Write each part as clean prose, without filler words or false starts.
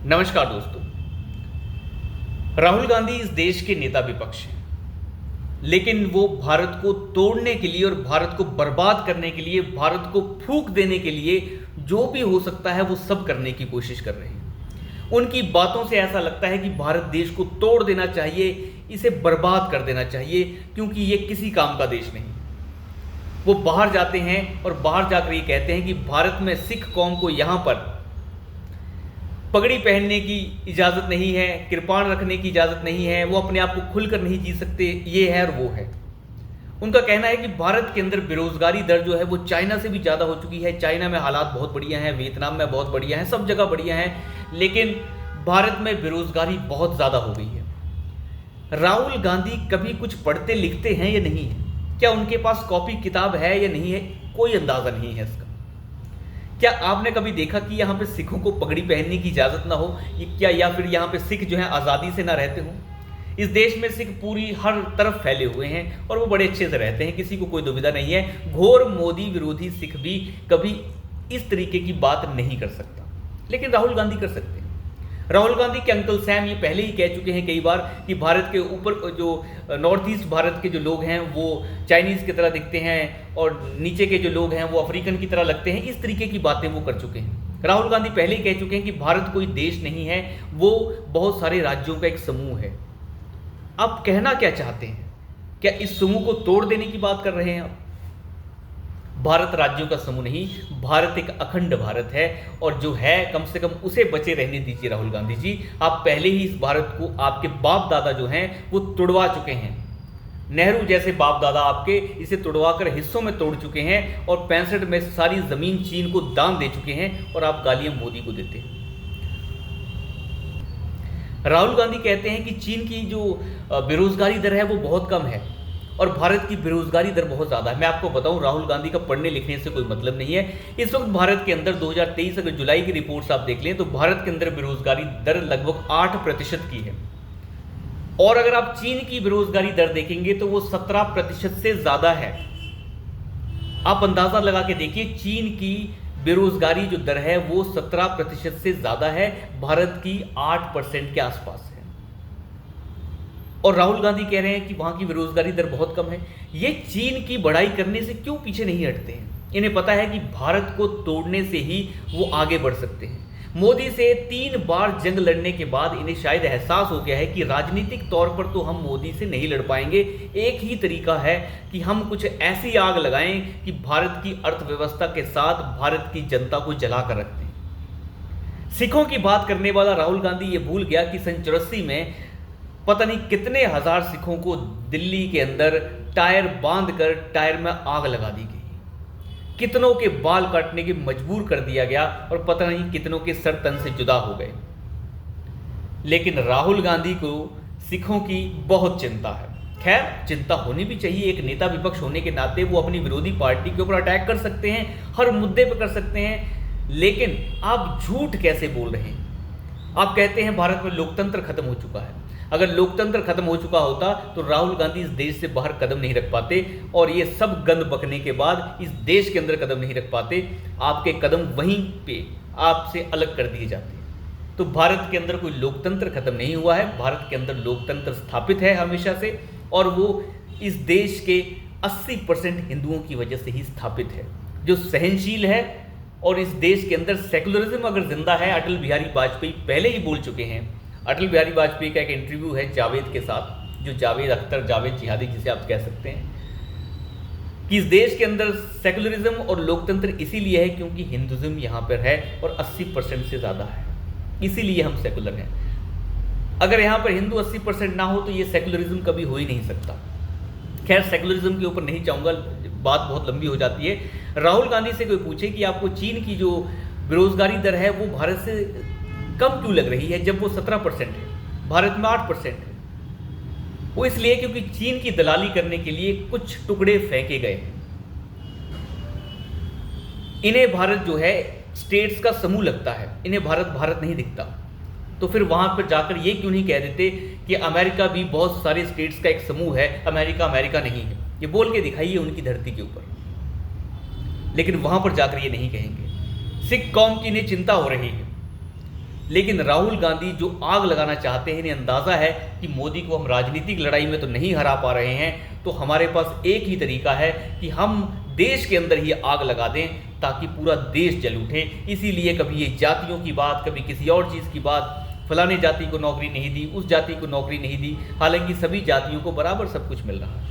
नमस्कार दोस्तों। राहुल गांधी इस देश के नेता विपक्ष हैं, लेकिन वो भारत को तोड़ने के लिए और भारत को बर्बाद करने के लिए, भारत को फूंक देने के लिए जो भी हो सकता है वो सब करने की कोशिश कर रहे हैं। उनकी बातों से ऐसा लगता है कि भारत देश को तोड़ देना चाहिए, इसे बर्बाद कर देना चाहिए, क्योंकि ये किसी काम का देश नहीं। वो बाहर जाते हैं और बाहर जाकर ये कहते हैं कि भारत में सिख कौम को यहाँ पर पगड़ी पहनने की इजाज़त नहीं है, कृपाण रखने की इजाज़त नहीं है, वो अपने आप को खुलकर नहीं जी सकते, ये है और वो है। उनका कहना है कि भारत के अंदर बेरोजगारी दर जो है वो चाइना से भी ज़्यादा हो चुकी है। चाइना में हालात बहुत बढ़िया हैं, वियतनाम में बहुत बढ़िया हैं, सब जगह बढ़िया हैं, लेकिन भारत में बेरोजगारी बहुत ज़्यादा हो गई है। राहुल गांधी कभी कुछ पढ़ते लिखते हैं या नहीं है? क्या उनके पास कॉपी किताब है या नहीं है? कोई अंदाज़ा नहीं है इसका। क्या आपने कभी देखा कि यहाँ पे सिखों को पगड़ी पहनने की इजाज़त ना हो, या फिर यहाँ पे सिख जो है आज़ादी से ना रहते हों? इस देश में सिख पूरी हर तरफ फैले हुए हैं और वो बड़े अच्छे से रहते हैं, किसी को कोई दुविधा नहीं है। घोर मोदी विरोधी सिख भी कभी इस तरीके की बात नहीं कर सकता, लेकिन राहुल गांधी कर सकते हैं। राहुल गांधी के अंकल सैम ये पहले ही कह चुके हैं कई बार कि भारत के ऊपर जो नॉर्थ ईस्ट भारत के जो लोग हैं वो चाइनीज़ की तरह दिखते हैं और नीचे के जो लोग हैं वो अफ्रीकन की तरह लगते हैं। इस तरीके की बातें वो कर चुके हैं। राहुल गांधी पहले ही कह चुके हैं कि भारत कोई देश नहीं है, वो बहुत सारे राज्यों का एक समूह है। आप कहना क्या चाहते हैं? क्या इस समूह को तोड़ देने की बात कर रहे हैं आप? भारत राज्यों का समूह नहीं, भारत एक अखंड भारत है, और जो है कम से कम उसे बचे रहने दीजिए। राहुल गांधी जी, आप पहले ही इस भारत को, आपके बाप दादा जो हैं वो तुड़वा चुके हैं। नेहरू जैसे बाप दादा आपके इसे तुड़वाकर हिस्सों में तोड़ चुके हैं और 65 में सारी जमीन चीन को दान दे चुके हैं, और आप गालियां मोदी को देते हैं। राहुल गांधी कहते हैं कि चीन की जो बेरोजगारी दर है वो बहुत कम है और भारत की बेरोजगारी दर बहुत ज़्यादा है। मैं आपको बताऊं, राहुल गांधी का पढ़ने लिखने से कोई मतलब नहीं है। इस वक्त भारत के अंदर 2023 अगर जुलाई की रिपोर्ट्स आप देख लें तो भारत के अंदर बेरोजगारी दर लगभग 8% की है, और अगर आप चीन की बेरोजगारी दर देखेंगे तो वो 17% से ज़्यादा है। आप अंदाज़ा लगा के देखिए, चीन की बेरोजगारी जो दर है वो 17% से ज़्यादा है, भारत की 8% के आसपास है। और राहुल गांधी कह रहे हैं कि वहां की बेरोजगारी दर बहुत कम है। ये चीन की बढ़ाई करने से क्यों पीछे नहीं हटते हैं? इन्हें पता है कि भारत को तोड़ने से ही वो आगे बढ़ सकते हैं। मोदी से 3 बार जंग लड़ने के बाद इन्हें शायद एहसास हो गया है कि राजनीतिक तौर पर तो हम मोदी से नहीं लड़ पाएंगे। एक ही तरीका है कि हम कुछ ऐसी आग लगाएं कि भारत की अर्थव्यवस्था के साथ भारत की जनता को जला कर रख दें। सिखों की बात करने वाला राहुल गांधी ये भूल गया कि सन 84 में पता नहीं कितने हजार सिखों को दिल्ली के अंदर टायर बांधकर टायर में आग लगा दी गई, कितनों के बाल काटने के मजबूर कर दिया गया और पता नहीं कितनों के सर तन से जुदा हो गए। लेकिन राहुल गांधी को सिखों की बहुत चिंता है। खैर, चिंता होनी भी चाहिए। एक नेता विपक्ष होने के नाते वो अपनी विरोधी पार्टी के ऊपर अटैक कर सकते हैं, हर मुद्दे पर कर सकते हैं, लेकिन आप झूठ कैसे बोल रहे हैं? आप कहते हैं भारत में लोकतंत्र खत्म हो चुका है। अगर लोकतंत्र खत्म हो चुका होता तो राहुल गांधी इस देश से बाहर कदम नहीं रख पाते, और ये सब गंद बकने के बाद इस देश के अंदर कदम नहीं रख पाते। आपके कदम वहीं पे आपसे अलग कर दिए जाते। तो भारत के अंदर कोई लोकतंत्र खत्म नहीं हुआ है, भारत के अंदर लोकतंत्र स्थापित है हमेशा से, और वो इस देश के 80% हिंदुओं की वजह से ही स्थापित है, जो सहनशील है। और इस देश के अंदर सेकुलरिज्म अगर जिंदा है, अटल बिहारी वाजपेयी पहले ही बोल चुके हैं। अटल बिहारी वाजपेयी का एक इंटरव्यू है जावेद के साथ, जो जावेद अख्तर, जावेद जिहादी जिसे आप कह सकते हैं, कि इस देश के अंदर सेकुलरिज्म और लोकतंत्र इसीलिए है क्योंकि हिंदुज्म यहाँ पर है और 80% से ज़्यादा है, इसीलिए हम सेकुलर हैं। अगर यहाँ पर हिंदू 80% ना हो तो ये सेकुलरिज्म कभी हो ही नहीं सकता। खैर, सेकुलरिज्म के ऊपर नहीं चाहूँगा, बात बहुत लंबी हो जाती है। राहुल गांधी से कोई पूछे कि आपको चीन की जो बेरोजगारी दर है वो भारत से कम क्यों लग रही है जब वो 17% है, भारत में 8% है? वो इसलिए क्योंकि चीन की दलाली करने के लिए कुछ टुकड़े फेंके गए हैं। इन्हें भारत जो है स्टेट्स का समूह लगता है, इन्हें भारत भारत नहीं दिखता। तो फिर वहां पर जाकर ये क्यों नहीं कह देते कि अमेरिका भी बहुत सारे स्टेट्स का एक समूह है, अमेरिका अमेरिका नहीं है? ये बोल के दिखाइए उनकी धरती के ऊपर, लेकिन वहां पर जाकर ये नहीं कहेंगे। सिख कौम की इन्हें चिंता हो रही है। लेकिन राहुल गांधी जो आग लगाना चाहते हैं, इन्हें अंदाज़ा है कि मोदी को हम राजनीतिक लड़ाई में तो नहीं हरा पा रहे हैं, तो हमारे पास एक ही तरीका है कि हम देश के अंदर ही आग लगा दें ताकि पूरा देश जल उठे। इसीलिए कभी ये जातियों की बात, कभी किसी और चीज़ की बात, फलाने जाति को नौकरी नहीं दी, उस जाति को नौकरी नहीं दी, हालांकि सभी जातियों को बराबर सब कुछ मिल रहा है,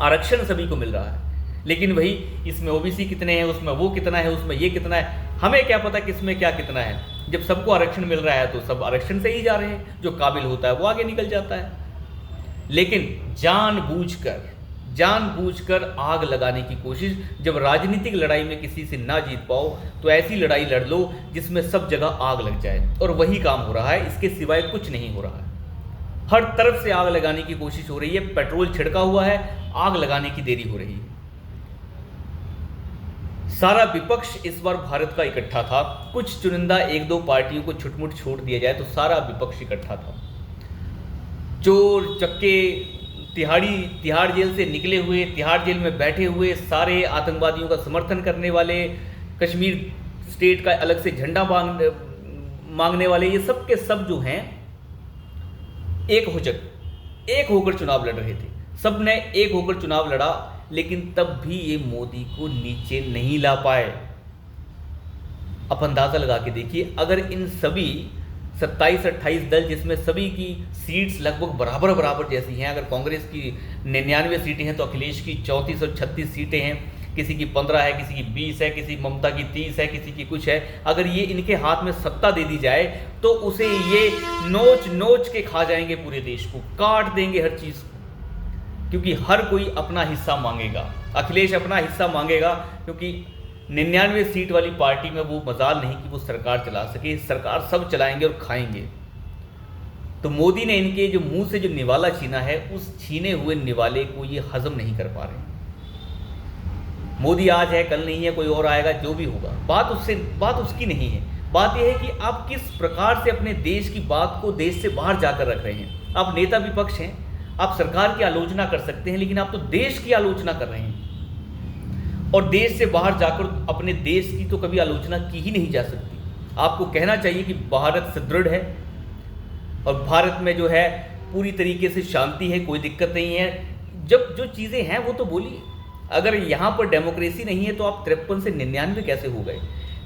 आरक्षण सभी को मिल रहा है। लेकिन वही इसमें ओबीसी कितने हैं, उसमें वो कितना है, उसमें ये कितना है, हमें क्या पता किसमें क्या कितना है। जब सबको आरक्षण मिल रहा है तो सब आरक्षण से ही जा रहे हैं, जो काबिल होता है वो आगे निकल जाता है। लेकिन जानबूझकर आग लगाने की कोशिश, जब राजनीतिक लड़ाई में किसी से ना जीत पाओ तो ऐसी लड़ाई लड़ लो जिसमें सब जगह आग लग जाए, और वही काम हो रहा है, इसके सिवाय कुछ नहीं हो रहा है। हर तरफ से आग लगाने की कोशिश हो रही है, पेट्रोल छिड़का हुआ है, आग लगाने की देरी हो रही है। सारा विपक्ष इस बार भारत का इकट्ठा था, कुछ चुनिंदा एक दो पार्टियों को छुटमुट छोड़ दिया जाए तो सारा विपक्ष इकट्ठा था। चोर चक्के, तिहाड़ जेल से निकले हुए, तिहाड़ जेल में बैठे हुए सारे आतंकवादियों का समर्थन करने वाले, कश्मीर स्टेट का अलग से झंडा मांगने वाले, ये सब के सब जो हैं एक होकर चुनाव लड़ रहे थे। सब ने एक होकर चुनाव लड़ा, लेकिन तब भी ये मोदी को नीचे नहीं ला पाए। आप अंदाजा लगा के देखिए, अगर इन सभी 27-28 दल, जिसमें सभी की सीट्स लगभग बराबर जैसी हैं, अगर कांग्रेस की 99 सीटें हैं तो अखिलेश की 34 और 36 सीटें हैं, किसी की 15 है, किसी की 20 है, किसी ममता की 30 है, किसी की कुछ है, अगर ये इनके हाथ में सत्ता दे दी जाए तो उसे ये नोच के खा जाएंगे, पूरे देश को काट देंगे, हर चीज़ को, क्योंकि हर कोई अपना हिस्सा मांगेगा। अखिलेश अपना हिस्सा मांगेगा, क्योंकि 99 सीट वाली पार्टी में वो मजाल नहीं कि वो सरकार चला सके, सरकार सब चलाएंगे और खाएंगे। तो मोदी ने इनके जो मुंह से जो निवाला छीना है, उस छीने हुए निवाले को ये हजम नहीं कर पा रहे। मोदी आज है, कल नहीं है, कोई और आएगा, जो भी होगा, बात उसकी नहीं है। बात यह है कि आप किस प्रकार से अपने देश की बात को देश से बाहर जाकर रख रहे हैं। आप नेता विपक्ष हैं, आप सरकार की आलोचना कर सकते हैं, लेकिन आप तो देश की आलोचना कर रहे हैं, और देश से बाहर जाकर अपने देश की तो कभी आलोचना की ही नहीं जा सकती। आपको कहना चाहिए कि भारत सुदृढ़ है और भारत में जो है पूरी तरीके से शांति है, कोई दिक्कत नहीं है। जब जो चीज़ें हैं वो तो बोलिए। अगर यहाँ पर डेमोक्रेसी नहीं है तो आप 53 से 99 कैसे हो गए?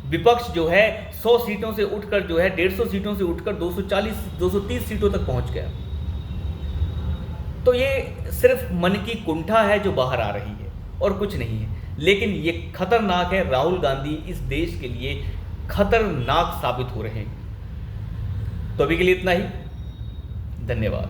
विपक्ष जो है 100 सीटों से उठकर जो है 150 सीटों से उठकर 230 सीटों तक पहुँच गया। तो ये सिर्फ मन की कुंठा है जो बाहर आ रही है और कुछ नहीं है। लेकिन ये खतरनाक है, राहुल गांधी इस देश के लिए खतरनाक साबित हो रहे हैं। तो अभी के लिए इतना ही, धन्यवाद।